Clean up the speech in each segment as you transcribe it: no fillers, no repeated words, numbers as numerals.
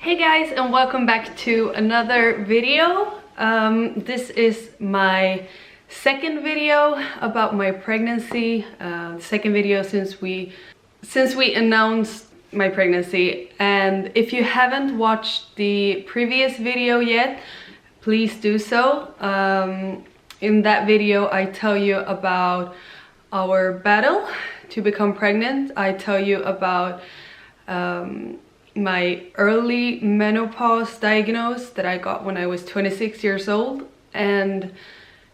Hey guys, and welcome back to another video. This is my second video about my pregnancy. Second video since we announced my pregnancy. And if you haven't watched the previous video yet, please do so. In that video I tell you about our battle to become pregnant. I tell you about my early menopause diagnosis that I got when I was 26 years old. And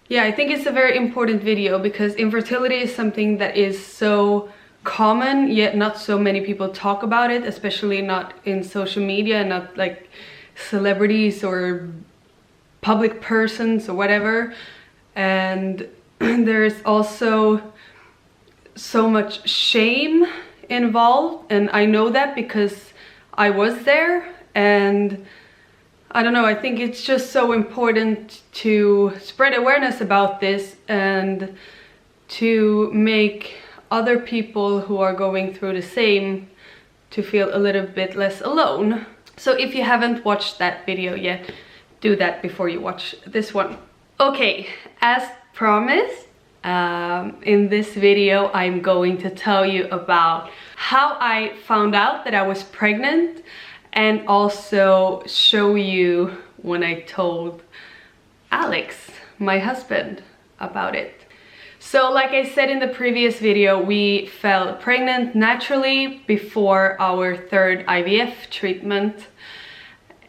yeah, I think it's a very important video because infertility is something that is so common, yet not so many people talk about it, especially not in social media, not like celebrities or public persons or whatever. And there's also so much shame involved, and I know that because I was there. And I don't know, I think it's just so important to spread awareness about this and to make other people who are going through the same to feel a little bit less alone. So if you haven't watched that video yet, do that before you watch this one. Okay, as promised, in this video I'm going to tell you about how I found out that I was pregnant, and also show you when I told Alex, my husband, about it. So like I said in the previous video, we fell pregnant naturally before our third IVF treatment,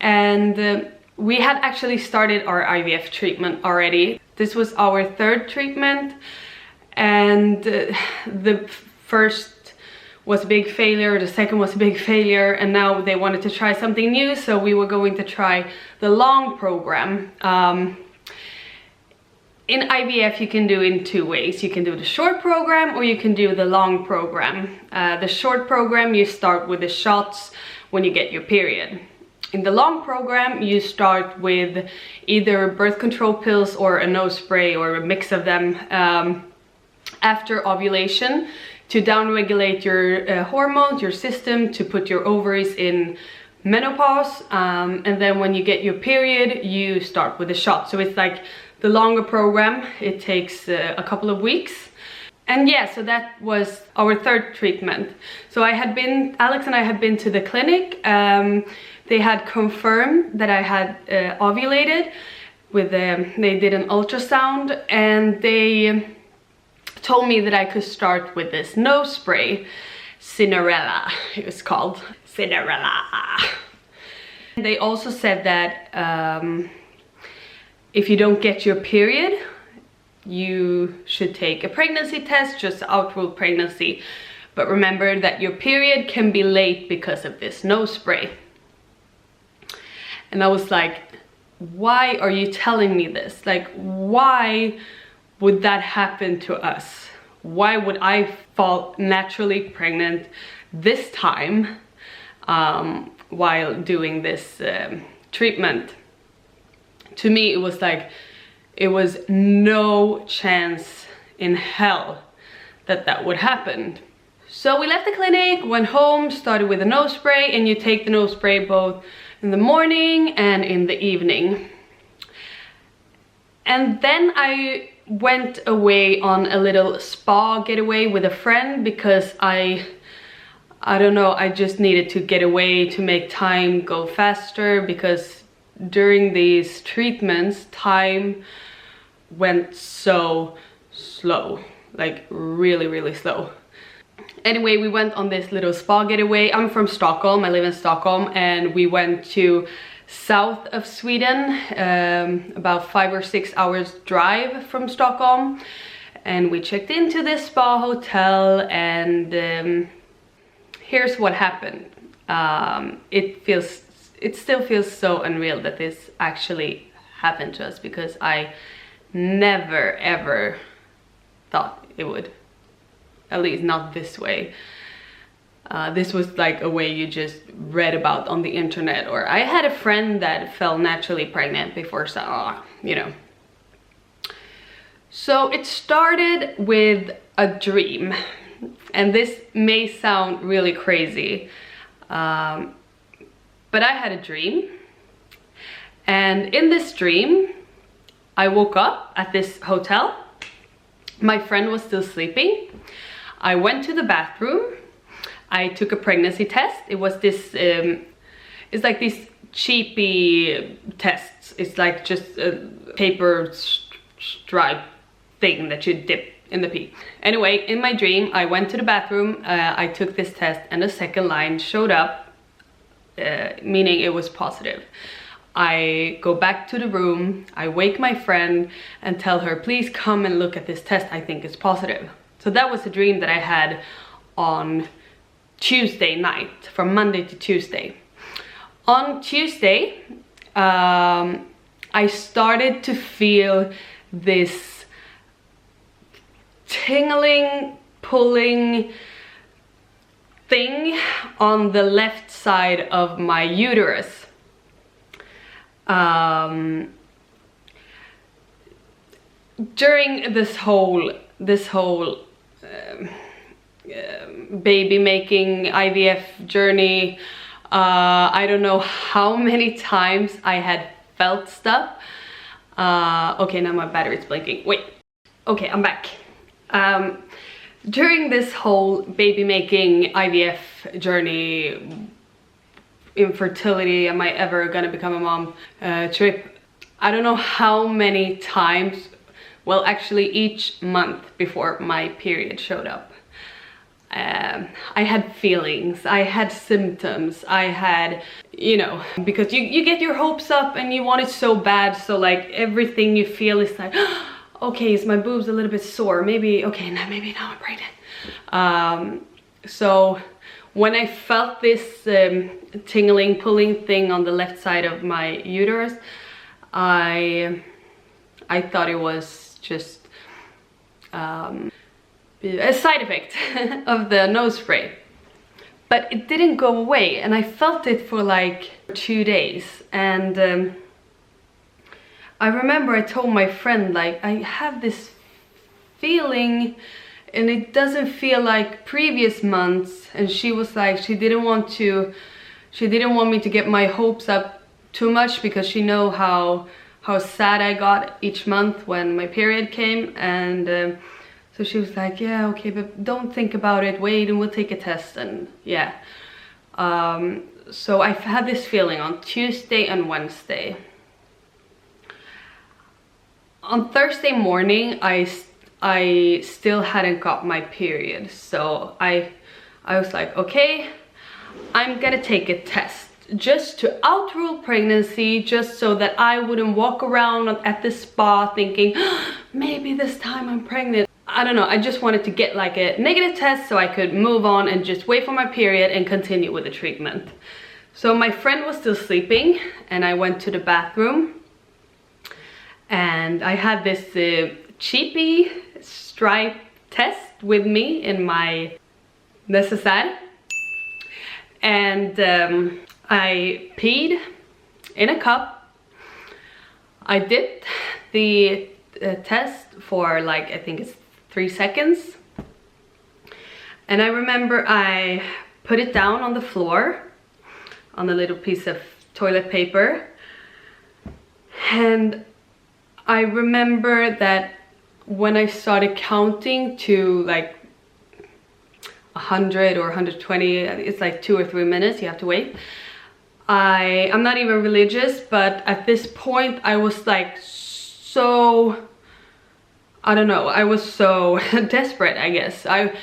and we had actually started our IVF treatment already. This was our third treatment, and the first was a big failure, the second was a big failure, and now they wanted to try something new, so we were going to try the long program. In IVF you can do in two ways. You can do the short program or you can do the long program. The short program, you start with the shots when you get your period. In the long program you start with either birth control pills or a nose spray or a mix of them after ovulation, to downregulate your hormones, your system, to put your ovaries in menopause, and then when you get your period you start with a shot. So it's like the longer program. It takes a couple of weeks. And yeah, so that was our third treatment. So Alex and I had been to the clinic. They had confirmed that I had ovulated with they did an ultrasound, and they told me that I could start with this nose spray, Cinderella, it was called, Cinderella. They also said that if you don't get your period, you should take a pregnancy test just to outrule pregnancy. But remember that your period can be late because of this nose spray. And I was like, why are you telling me this? Like, why would that happen to us? Why would I fall naturally pregnant this time while doing this treatment? To me it was like, it was no chance in hell that that would happen. So we left the clinic, went home, started with a nose spray, and you take the nose spray both in the morning and in the evening. And then I went away on a little spa getaway with a friend because I don't know, I just needed to get away to make time go faster, because during these treatments time went so slow, like really slow. Anyway, we went on this little spa getaway. I'm from Stockholm, I live in Stockholm, and we went to south of Sweden, about 5 or 6 hours drive from Stockholm, and we checked into this spa hotel, and here's what happened. It still feels so unreal that this actually happened to us, because I never ever thought it would, at least not this way. This was like a way you just read about on the internet, or I had a friend that fell naturally pregnant before, so you know. So it started with a dream, and this may sound really crazy, But I had a dream, and in this dream I woke up at this hotel. My friend was still sleeping. I went to the bathroom. I took a pregnancy test. It was this it's like these cheapy tests. It's like just a paper stripe thing that you dip in the pee. Anyway, in my dream I went to the bathroom, I took this test, and the second line showed up, meaning it was positive. I go back to the room, I wake my friend and tell her, please come and look at this test, I think it's positive. So that was a dream that I had on Tuesday night, from Monday to Tuesday. On Tuesday, I started to feel this tingling, pulling thing on the left side of my uterus. During this whole baby making IVF journey, I don't know how many times I had felt stuff. Okay, now my battery's blinking. Wait. Okay, I'm back. During this whole baby making IVF journey, infertility, am I ever gonna become a mom trip, I don't know how many times, well, actually each month before my period showed up, I had feelings, I had symptoms, I had, you know, because you get your hopes up and you want it so bad, so like everything you feel is like, okay, is my boobs a little bit sore? Maybe, okay, maybe now I'm pregnant. So when I felt this tingling, pulling thing on the left side of my uterus, I thought it was just a side effect of the nose spray. But it didn't go away, and I felt it for like 2 days. And I remember I told my friend, like, I have this feeling and it doesn't feel like previous months. And she was like, she didn't want me to get my hopes up too much, because she know how sad I got each month when my period came. And so she was like, yeah, okay, but don't think about it, wait and we'll take a test. And yeah, so I've had this feeling on Tuesday and Wednesday. On Thursday morning, I still hadn't got my period, so I was like, okay, I'm gonna take a test just to outrule pregnancy, just so that I wouldn't walk around at the spa thinking, maybe this time I'm pregnant. I don't know, I just wanted to get like a negative test so I could move on and just wait for my period and continue with the treatment. So my friend was still sleeping, and I went to the bathroom. And I had this cheapy stripe test with me in my necessaire. And I peed in a cup. I dipped the test for like, I think it's 3 seconds. And I remember I put it down on the floor on a little piece of toilet paper. And I remember that when I started counting to like 100 or 120, it's like 2 or 3 minutes, you have to wait. I'm not even religious, but at this point I was like so, I don't know, I was so desperate, I guess. I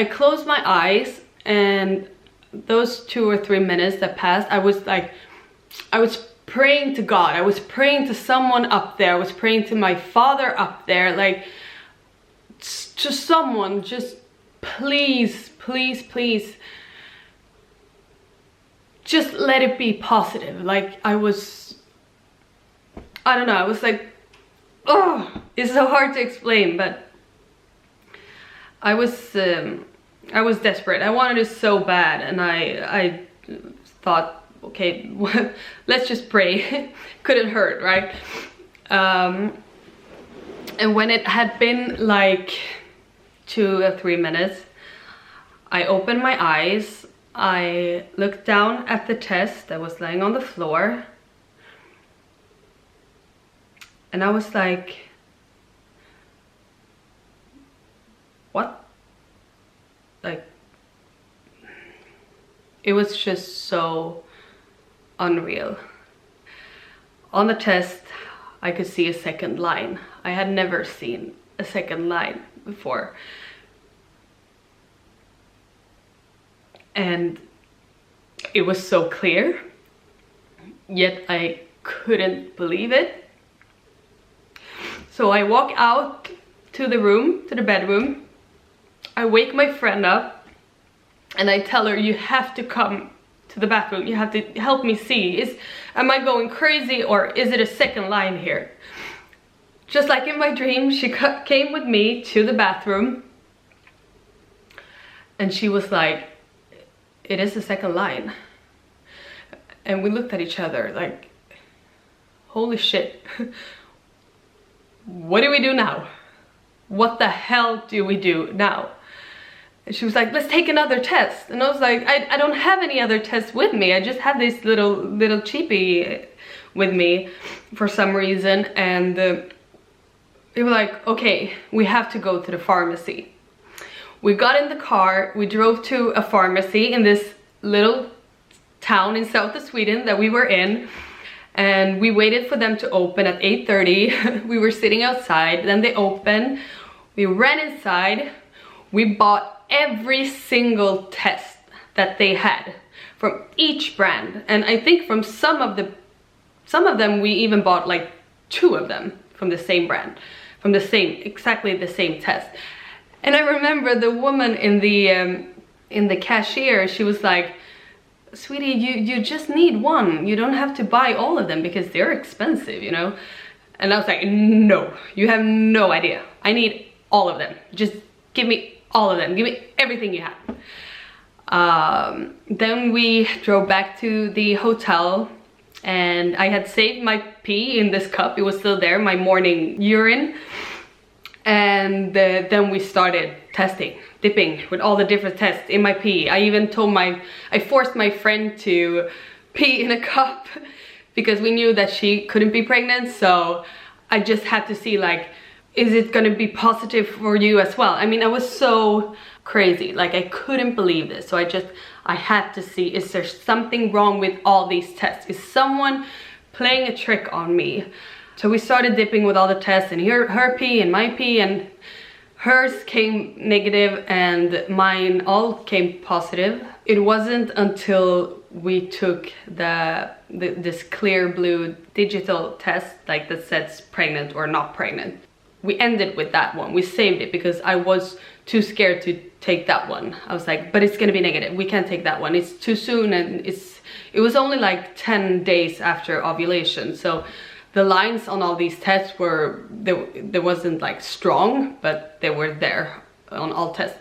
closed my eyes, and those 2 or 3 minutes that passed, I was praying to God, I was praying to someone up there, I was praying to my father up there, like, just someone, just please, please, please, just let it be positive. Like, I don't know, I was like, oh, it's so hard to explain, but I was desperate. I wanted it so bad, and I thought, okay, let's just pray. Couldn't hurt, right? And when it had been like 2 or 3 minutes, I opened my eyes I looked down at the test that was laying on the floor, and I was like, what? Like, it was just so unreal. On the test, I could see a second line. I had never seen a second line before. And it was so clear, yet I couldn't believe it. So I walk out to the room, to the bedroom. I wake my friend up and I tell her, you have to come to the bathroom. You have to help me see. Am I going crazy, or is it a second line here? Just like in my dream, she came with me to the bathroom and she was like, it is the second line. And we looked at each other like, holy shit. What do we do now? What the hell do we do now? And she was like, let's take another test. And I was like, I don't have any other tests with me. I just had this little cheapie with me for some reason. And they were like, okay, we have to go to the pharmacy. We got in the car, we drove to a pharmacy in this little town in south of Sweden that we were in, and we waited for them to open at 8:30. We were sitting outside, then they opened, we ran inside, we bought every single test that they had from each brand, and I think from some of them we even bought like 2 of them from the same brand, from exactly the same test. And I remember the woman in the cashier, she was like, sweetie, you just need one. You don't have to buy all of them because they're expensive, you know? And I was like, no, you have no idea. I need all of them. Just give me all of them. Give me everything you have. Then we drove back to the hotel, and I had saved my pee in this cup. It was still there, my morning urine. And then we started dipping with all the different tests in my pee. I forced my friend to pee in a cup because we knew that she couldn't be pregnant. So I just had to see, like, is it gonna be positive for you as well? I mean, I was so crazy, like I couldn't believe this. So I had to see, is there something wrong with all these tests? Is someone playing a trick on me? So we started dipping with all the tests, and her pee and my pee, and hers came negative and mine all came positive. It wasn't until we took this clear blue digital test, like that says pregnant or not pregnant. We ended with that one. We saved it because I was too scared to take that one. I was like, but it's gonna be negative. We can't take that one. It's too soon, and it was only like 10 days after ovulation. So the lines on all these tests were, there wasn't like strong, but they were there on all tests.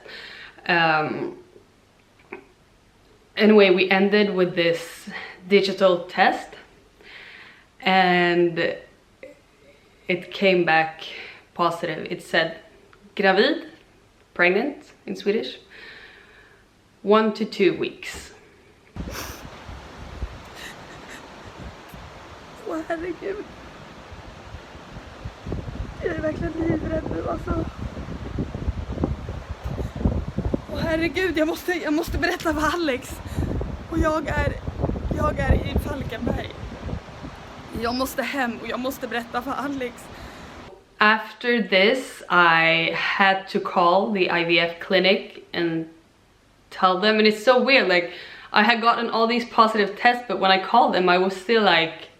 Anyway, we ended with this digital test, and it came back positive. It said gravid, pregnant in Swedish, 1 to 2 weeks. Åh herregud. Jag är verkligen livrädd nu alltså. Åh herregud, jag måste berätta för Alex. Och jag är i Falkenberg. Jag måste hem och jag måste berätta för Alex. After this, I had to call the IVF clinic and tell them, and it's so weird, like I had gotten all these positive tests, but when I called them I was still like,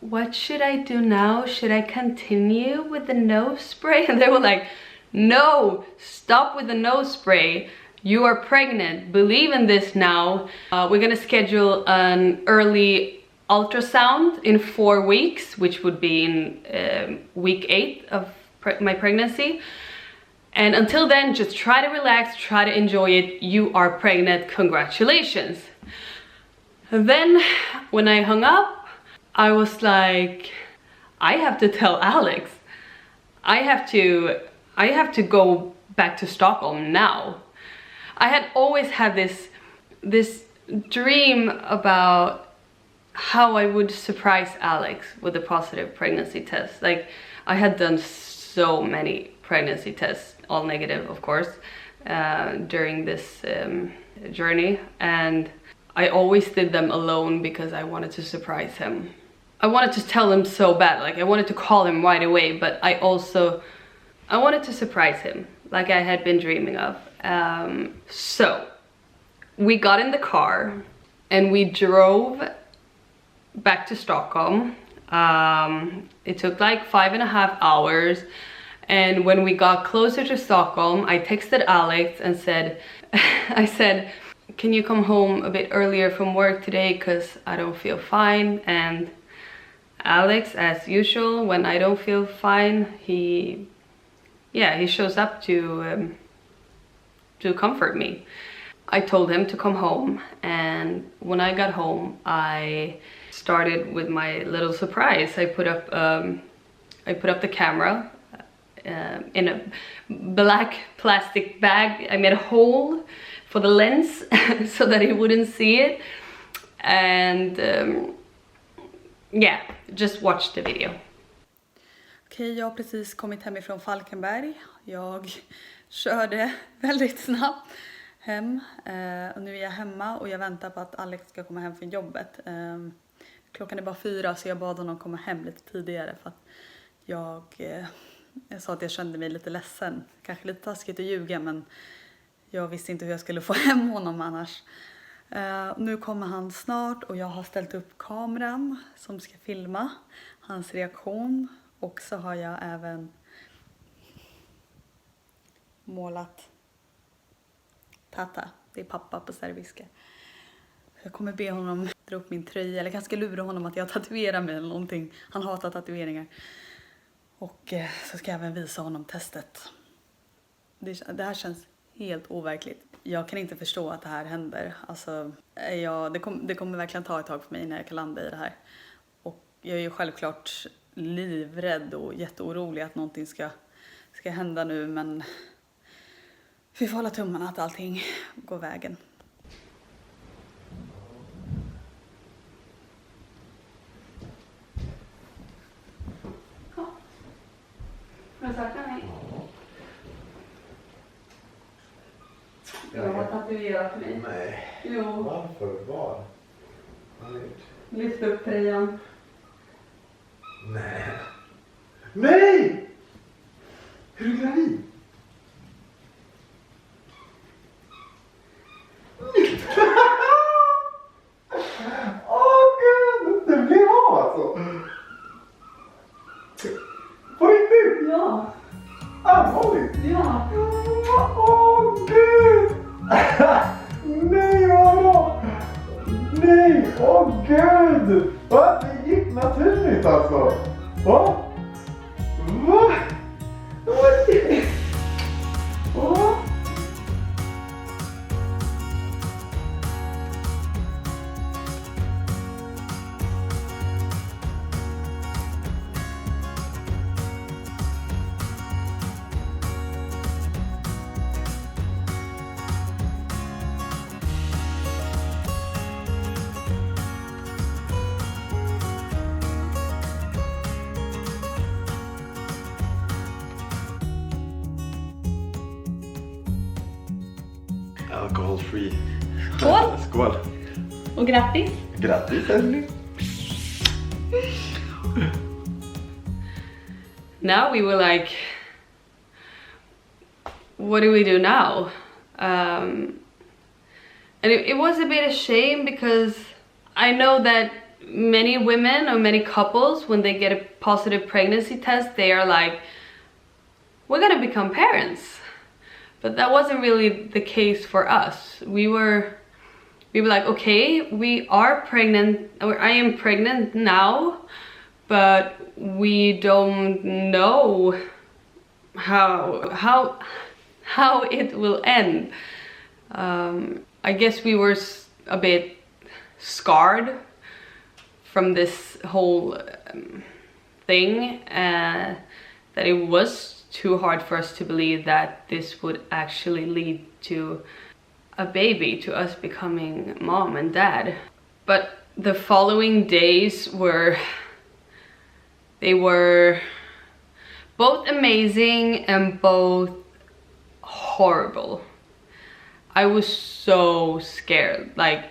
what should I do now? Should I continue with the nose spray? And they were like, no, stop with the nose spray. You are pregnant. Believe in this now. We're gonna schedule an early ultrasound in 4 weeks, which would be in week 8 of my pregnancy. And until then, just try to relax, try to enjoy it. You are pregnant, congratulations. And then when I hung up, I was like, I have to tell Alex. I have to go back to Stockholm now. I had always had this dream about how I would surprise Alex with a positive pregnancy test. Like, I had done so many pregnancy tests, all negative of course, during this journey, and I always did them alone because I wanted to surprise him. I wanted to tell him so bad, like I wanted to call him right away, but I wanted to surprise him like I had been dreaming of. So we got in the car and we drove back to Stockholm. It took like 5.5 hours, and when we got closer to Stockholm, I texted Alex and said, I said, can you come home a bit earlier from work today because I don't feel fine? And Alex, as usual, when I don't feel fine, he shows up to comfort me. I told him to come home, and when I got home, I started with my little surprise. I put up the camera in a black plastic bag. I made a hole for the lens so that he wouldn't see it, and yeah, just watch the video. Okej, jag har precis kommit hemifrån Falkenberg. Jag körde väldigt snabbt hem, och nu är jag hemma och jag väntar på att Alex ska komma hem från jobbet. Klockan är bara 4, så jag bad honom komma hem lite tidigare för att jag sa att jag kände mig lite ledsen. Kanske lite taskigt att ljuga, men jag visste inte hur jag skulle få hem honom annars. Nu kommer han snart och jag har ställt upp kameran som ska filma hans reaktion. Och så har jag även målat Tata, det är pappa på serbiska. Jag kommer be honom dra upp min tröja, eller kanske lura honom att jag tatuerar mig eller någonting. Han hatar tatueringar. Och så ska jag även visa honom testet. Det här känns helt overkligt. Jag kan inte förstå att det här händer. Alltså, det kommer verkligen ta ett tag för mig när jag kan landa i det här. Och jag är ju självklart livrädd och jätteorolig att någonting ska hända nu, men vi får hålla tummarna att allting går vägen. Har du saknat mig? Jag har tatuerat mig. Nej. Jo. Varför? Var? Lyft upp tröjan. Nej. Nej! Är du gravid? Åh gud! Det blir av alltså. På riktigt? Ja. Allvarligt? Ja. Åh gud! Nej vad bra! Nej, åh gud! Va? Det gick naturligt alltså. Va? Va? Vad är det? Va? Alcohol free. Skål! Skål! Och grattis! Grattis älskling! Now we were like, what do we do now? And it was a bit of shame because I know that many women or many couples, when they get a positive pregnancy test, they are like, we're gonna become parents. But that wasn't really the case for us. We were like, okay, we are pregnant, or I am pregnant now, but we don't know how it will end. I guess we were a bit scarred from this whole thing, that it was too hard for us to believe that this would actually lead to a baby, to us becoming mom and dad. But the following days were both amazing and both horrible. I was so scared. Like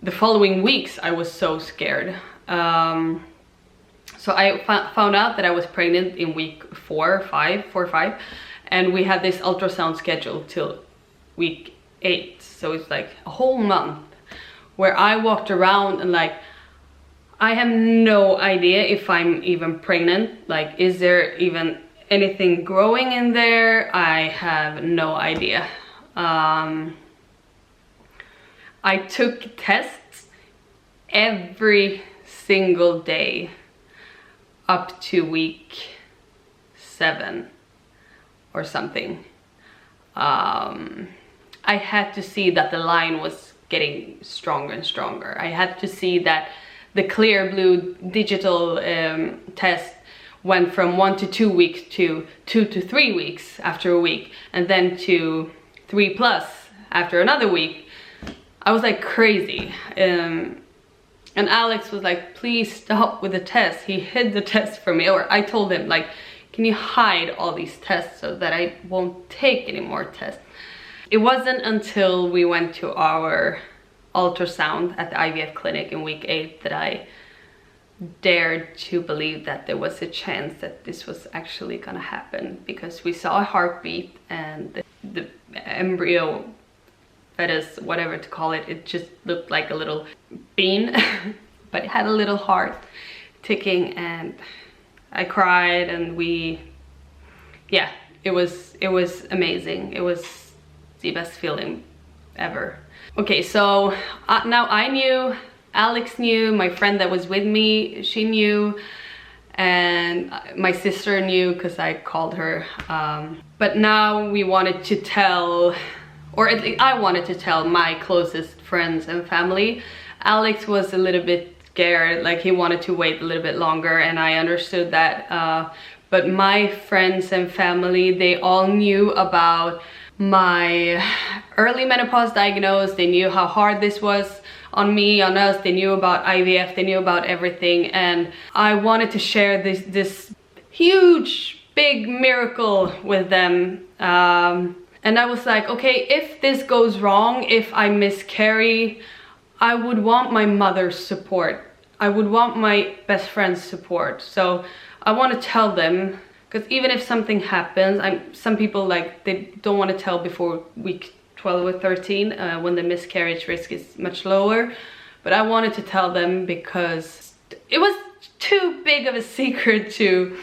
the following weeks I was so scared. So I found out that I was pregnant in week 4 or 5, and we had this ultrasound scheduled till week 8. So it's like a whole month where I walked around and like, I have no idea if I'm even pregnant. Like, is there even anything growing in there? I have no idea. I took tests every single day up to week 7 or something. I had to see that the line was getting stronger and stronger. I had to see that the clear blue digital test went from 1 to 2 weeks to 2 to 3 weeks after a week, and then to 3+ after another week. I was like crazy. And Alex was like, please stop with the test. He hid the test from me, or I told him like, can you hide all these tests so that I won't take any more tests? It wasn't until we went to our ultrasound at the IVF clinic in week 8 that I dared to believe that there was a chance that this was actually gonna happen, because we saw a heartbeat and the embryo, fetus, whatever to call it, it just looked like a little bean, but it had a little heart ticking, and I cried, and yeah, it was amazing. It was the best feeling ever. Okay, so now I knew, Alex knew, my friend that was with me, she knew, and my sister knew because I called her. But now we wanted to tell, or at least I wanted to tell my closest friends and family. Alex was a little bit scared, like he wanted to wait a little bit longer, and I understood that. But my friends and family, they all knew about my early menopause diagnosis. They knew how hard this was on me, on us. They knew about IVF, they knew about everything, and I wanted to share this huge big miracle with them. And I was like, okay, if this goes wrong, if I miscarry, I would want my mother's support. I would want my best friend's support. So I want to tell them, because even if something happens, some people like, they don't want to tell before week 12 or 13 when the miscarriage risk is much lower. But I wanted to tell them because it was too big of a secret to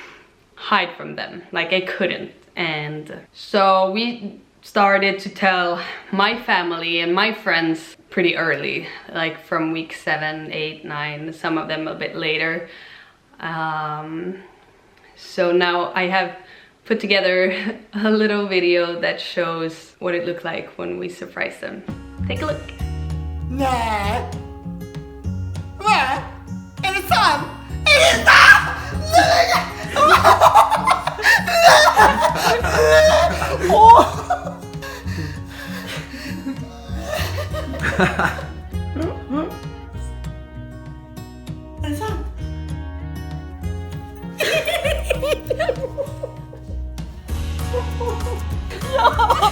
hide from them. Like, I couldn't. And so we started to tell my family and my friends pretty early, like from week 7, 8, 9, some of them a bit later. So now I have put together a little video that shows what it looked like when we surprised them. Take a look. Nej. Va? Är det sant? Är det sant? Åh! Är det sant? Ja!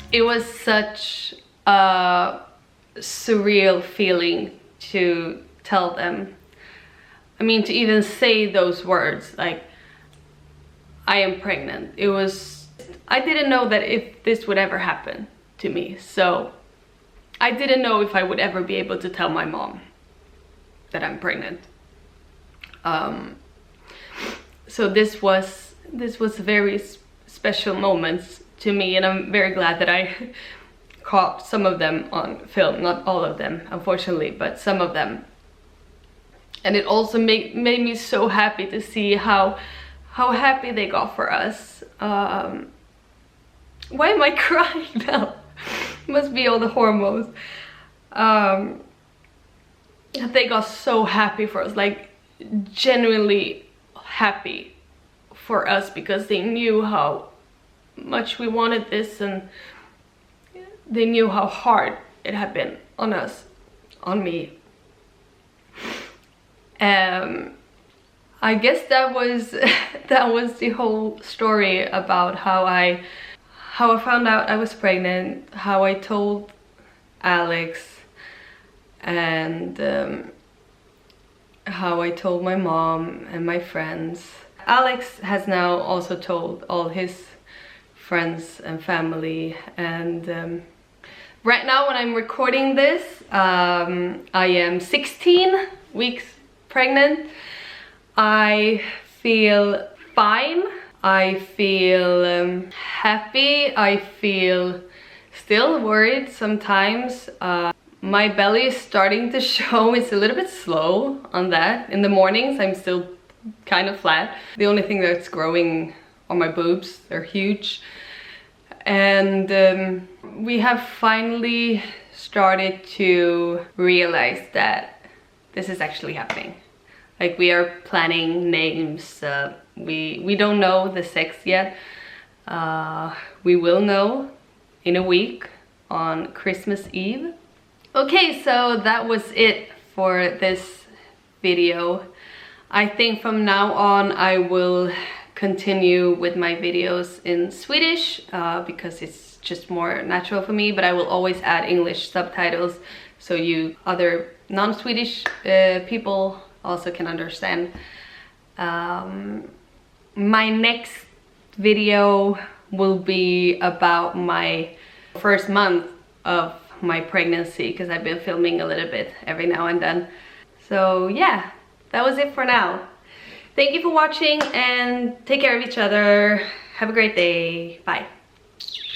It was such a surreal feeling to tell them. I mean, to even say those words, like, I am pregnant. It was, I didn't know that if this would ever happen to me. So I didn't know if I would ever be able to tell my mom that I'm pregnant. So this was very special moments to me, and I'm very glad that I caught some of them on film. Not all of them, unfortunately, but some of them. And it also made me so happy to see how happy they got for us. Why am I crying now? Must be all the hormones. They got so happy for us, like genuinely happy for us, because they knew how much we wanted this, and they knew how hard it had been on us, on me. I guess that was the whole story about how I found out I was pregnant, how I told Alex, and how I told my mom and my friends. Alex has now also told all his friends and family, and right now when I'm recording this, I am 16 weeks pregnant. I feel fine. I feel happy. I feel still worried sometimes. My belly is starting to show. It's a little bit slow on that. In the mornings I'm still kind of flat. The only thing that's growing are my boobs. They're huge. And we have finally started to realize that this is actually happening. Like, we are planning names. We don't know the sex yet. We will know in a week on Christmas Eve. Okay, so that was it for this video. I think from now on I will continue with my videos in Swedish because it's just more natural for me, but I will always add English subtitles so you other non-Swedish people also can understand. My next video will be about my first month of my pregnancy, because I've been filming a little bit every now and then. So yeah, that was it for now. Thank you for watching, and take care of each other. Have a great day. Bye.